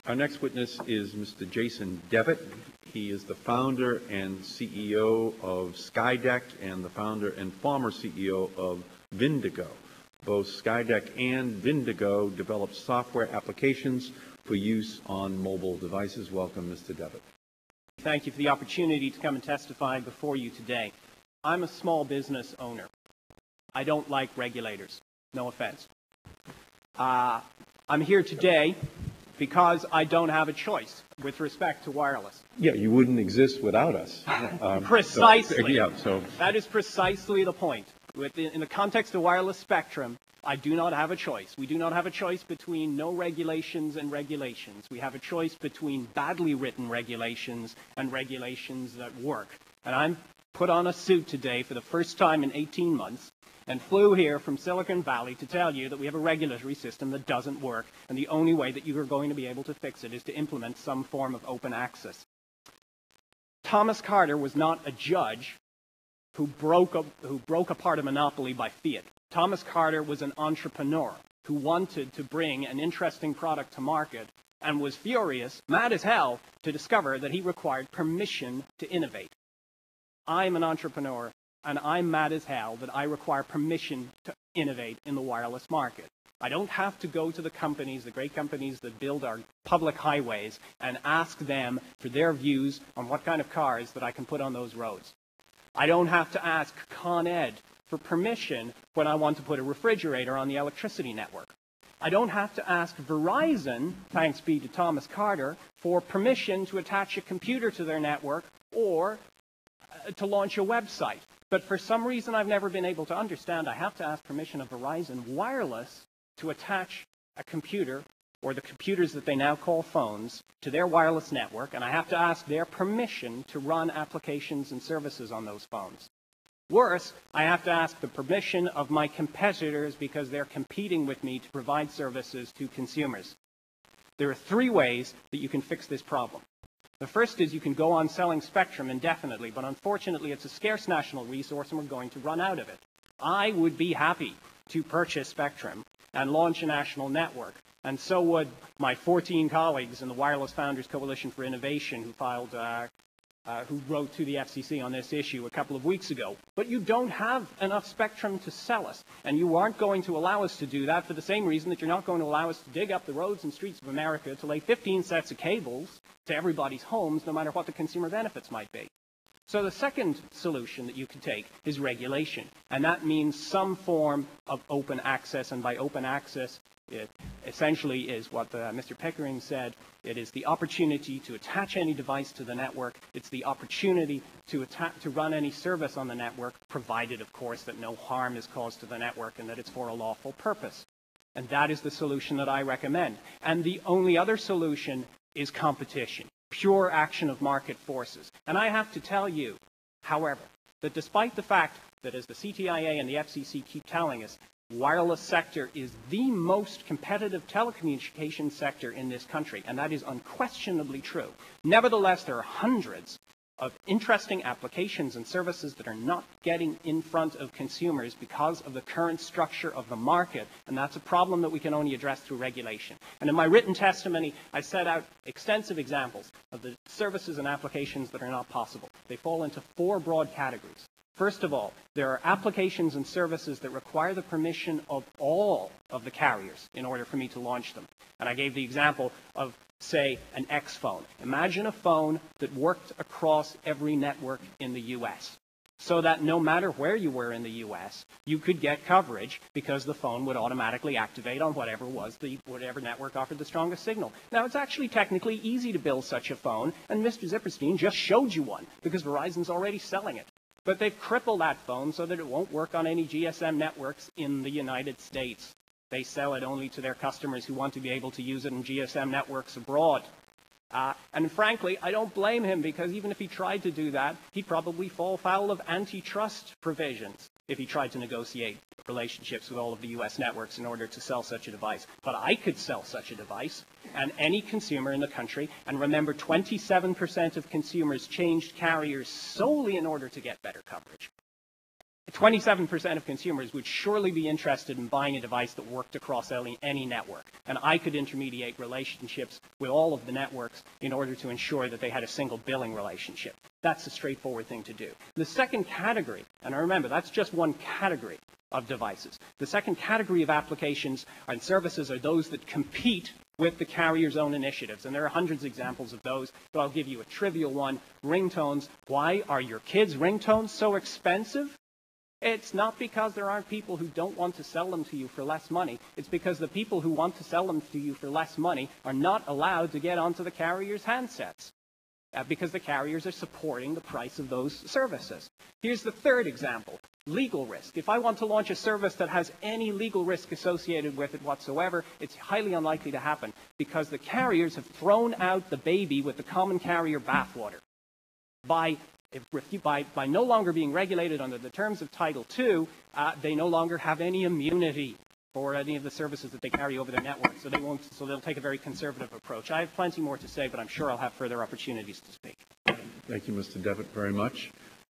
Our next witness is Mr. Jason Devitt. He is the founder and CEO of Skydeck and the founder and former CEO of Vindigo. Both Skydeck and Vindigo develop software applications for use on mobile devices. Welcome, Mr. Devitt. Thank you for the opportunity to come and testify before you today. I'm a small business owner. I don't like regulators. No offense. I'm here today because I don't have a choice with respect to wireless. Yeah, you wouldn't exist without us. Precisely. So that is precisely the point. In the context of wireless spectrum, I do not have a choice. We do not have a choice between no regulations and regulations. We have a choice between badly written regulations and regulations that work. And I'm put on a suit today for the first time in 18 months and flew here from Silicon Valley to tell you that we have a regulatory system that doesn't work, and the only way that you are going to be able to fix it is to implement some form of open access. Thomas Carter was not a judge who broke apart a monopoly by fiat. Thomas Carter was an entrepreneur who wanted to bring an interesting product to market and was furious, mad as hell, to discover that he required permission to innovate. I'm an entrepreneur, and I'm mad as hell that I require permission to innovate in the wireless market. I don't have to go to the companies, the great companies that build our public highways, and ask them for their views on what kind of cars that I can put on those roads. I don't have to ask Con Ed for permission when I want to put a refrigerator on the electricity network. I don't have to ask Verizon, thanks be to Thomas Carter, for permission to attach a computer to their network or to launch a website. But for some reason I've never been able to understand, I have to ask permission of Verizon Wireless to attach a computer, or the computers that they now call phones, to their wireless network, and I have to ask their permission to run applications and services on those phones. Worse, I have to ask the permission of my competitors because they're competing with me to provide services to consumers. There are three ways that you can fix this problem. The first is you can go on selling spectrum indefinitely, but unfortunately it's a scarce national resource and we're going to run out of it. I would be happy to purchase spectrum and launch a national network, and so would my 14 colleagues in the Wireless Founders Coalition for Innovation who wrote to the FCC on this issue a couple of weeks ago. But you don't have enough spectrum to sell us, and you aren't going to allow us to do that for the same reason that you're not going to allow us to dig up the roads and streets of America to lay 15 sets of cables to everybody's homes, no matter what the consumer benefits might be. So the second solution that you can take is regulation, and that means some form of open access, and by open access, it essentially is what Mr. Pickering said. It is the opportunity to attach any device to the network. It's the opportunity to run any service on the network, provided, of course, that no harm is caused to the network and that it's for a lawful purpose. And that is the solution that I recommend. And the only other solution is competition, pure action of market forces. And I have to tell you, however, that despite the fact that, as the CTIA and the FCC keep telling us, wireless sector is the most competitive telecommunications sector in this country, and that is unquestionably true. Nevertheless, there are hundreds of interesting applications and services that are not getting in front of consumers because of the current structure of the market, and that's a problem that we can only address through regulation. And in my written testimony, I set out extensive examples of the services and applications that are not possible. They fall into four broad categories. First of all, there are applications and services that require the permission of all of the carriers in order for me to launch them. And I gave the example of, say, an X phone. Imagine a phone that worked across every network in the U.S., so that no matter where you were in the U.S., you could get coverage because the phone would automatically activate on whatever network offered the strongest signal. Now, it's actually technically easy to build such a phone, and Mr. Zipperstein just showed you one because Verizon's already selling it. But they've crippled that phone so that it won't work on any GSM networks in the United States. They sell it only to their customers who want to be able to use it in GSM networks abroad. And frankly, I don't blame him, because even if he tried to do that, he'd probably fall foul of antitrust provisions if he tried to negotiate relationships with all of the U.S. networks in order to sell such a device. But I could sell such a device, and any consumer in the country, and remember, 27% of consumers changed carriers solely in order to get better coverage. 27% of consumers would surely be interested in buying a device that worked across any network. And I could intermediate relationships with all of the networks in order to ensure that they had a single billing relationship. That's a straightforward thing to do. The second category, and remember, that's just one category of devices. The second category of applications and services are those that compete with the carrier's own initiatives. And there are hundreds of examples of those, but I'll give you a trivial one. Ringtones. Why are your kids' ringtones so expensive? It's not because there aren't people who don't want to sell them to you for less money. It's because the people who want to sell them to you for less money are not allowed to get onto the carrier's handsets because the carriers are supporting the price of those services. Here's the third example, legal risk. If I want to launch a service that has any legal risk associated with it whatsoever, it's highly unlikely to happen because the carriers have thrown out the baby with the common carrier bathwater. By no longer being regulated under the terms of Title II, they no longer have any immunity for any of the services that they carry over their network, so they'll take a very conservative approach. I have plenty more to say, but I'm sure I'll have further opportunities to speak. Thank you, Mr. Devitt, very much.